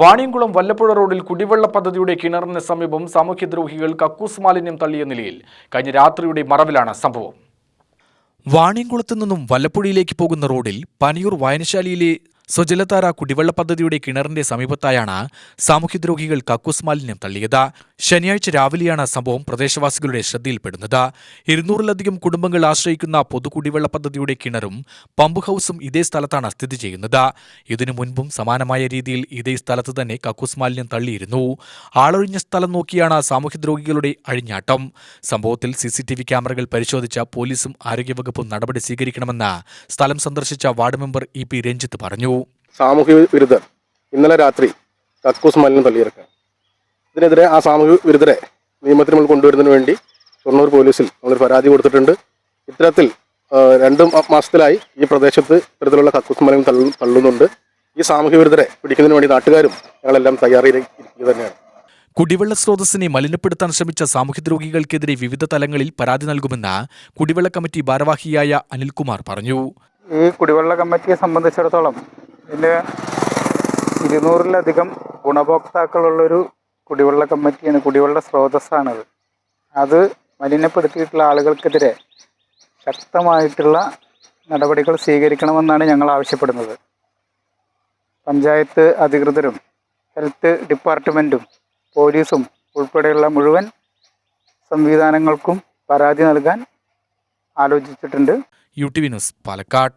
വാണിയംകുളം വല്ലപ്പുഴ റോഡിൽ കുടിവെള്ള പദ്ധതിയുടെ കിണറിന് സമീപം സാമൂഹ്യദ്രോഹികൾ കക്കൂസ് മാലിന്യം തള്ളിയ നിലയിൽ കഴിഞ്ഞ രാത്രിയുടെ മറവിലാണ് സംഭവം. വാണിയംകുളത്തു നിന്നും വല്ലപ്പുഴയിലേക്ക് പോകുന്ന റോഡിൽ പനിയൂർ വായനശാലയിലെ സ്വജലധാര കുടിവെള്ള പദ്ധതിയുടെ കിണറിന്റെ സമീപത്തായാണ് സാമൂഹ്യദ്രോഹികൾ കക്കൂസ് മാലിന്യം തള്ളിയത്. ശനിയാഴ്ച രാവിലെയാണ് സംഭവം പ്രദേശവാസികളുടെ ശ്രദ്ധയിൽപ്പെടുന്നത്. 200-ലധികം കുടുംബങ്ങൾ ആശ്രയിക്കുന്ന പൊതുകുടിവെള്ള പദ്ധതിയുടെ കിണറും പമ്പ് ഹൌസും ഇതേ സ്ഥലത്താണ് സ്ഥിതി ചെയ്യുന്നത്. ഇതിനു മുൻപും സമാനമായ രീതിയിൽ ഇതേ സ്ഥലത്ത് തന്നെ കക്കൂസ് മാലിന്യം തള്ളിയിരുന്നു. ആളൊഴിഞ്ഞ സ്ഥലം നോക്കിയാണ് സാമൂഹ്യദ്രോഹികളുടെ അഴിഞ്ഞാട്ടം. സംഭവത്തിൽ CCTV ക്യാമറകൾ പരിശോധിച്ച പോലീസും ആരോഗ്യവകുപ്പും നടപടി സ്വീകരിക്കണമെന്ന് സ്ഥലം സന്ദർശിച്ച വാർഡ് മെമ്പർ EP രഞ്ജിത്ത് പറഞ്ഞു. സാമൂഹ്യ വിരുദ്ധർ ഇന്നലെ രാത്രി കക്കൂസ് മാലിന്യം തള്ളിയിറക്കുക. ഇതിനെതിരെ ആ സാമൂഹ്യ വിരുദ്ധരെ നിയമത്തിന് നമ്മൾ കൊണ്ടുവരുന്നതിന് വേണ്ടി ഷൊർണൂർ പോലീസിൽ നമ്മളൊരു പരാതി കൊടുത്തിട്ടുണ്ട്. ഇത്തരത്തിൽ 2 മാസത്തിലായി ഈ പ്രദേശത്ത് ഇത്തരത്തിലുള്ള കക്കൂസ് മാലിന്യം തള്ളുന്നുണ്ട്. ഈ സാമൂഹ്യ വിരുദ്ധരെ പിടിക്കുന്നതിന് വേണ്ടി നാട്ടുകാരും ഞങ്ങളെല്ലാം തയ്യാറായിരിക്കുക തന്നെയാണ്. കുടിവെള്ള സ്രോതസ്സിനെ മലിനപ്പെടുത്താൻ ശ്രമിച്ച സാമൂഹ്യദ്രോഹികൾക്കെതിരെ വിവിധ തലങ്ങളിൽ പരാതി നൽകുമെന്ന് കുടിവെള്ള കമ്മിറ്റി ഭാരവാഹിയായ അനിൽകുമാർ പറഞ്ഞു. ഈ കുടിവെള്ള കമ്മിറ്റിയെ സംബന്ധിച്ചിടത്തോളം ഇതിന് 200-ലധികം ഗുണഭോക്താക്കളുള്ളൊരു കുടിവെള്ള കമ്മിറ്റിയാണ്, കുടിവെള്ള സ്രോതസ്സാണത്. അത് മലിനപ്പെടുത്തിയിട്ടുള്ള ആളുകൾക്കെതിരെ ശക്തമായിട്ടുള്ള നടപടികൾ സ്വീകരിക്കണമെന്നാണ് ഞങ്ങൾ ആവശ്യപ്പെടുന്നത്. പഞ്ചായത്ത് അധികൃതരും ഹെൽത്ത് ഡിപ്പാർട്ട്മെൻറ്റും പോലീസും ഉൾപ്പെടെയുള്ള മുഴുവൻ സംവിധാനങ്ങൾക്കും പരാതി നൽകാൻ ആലോചിച്ചിട്ടുണ്ട്. UTV news, Palakkad.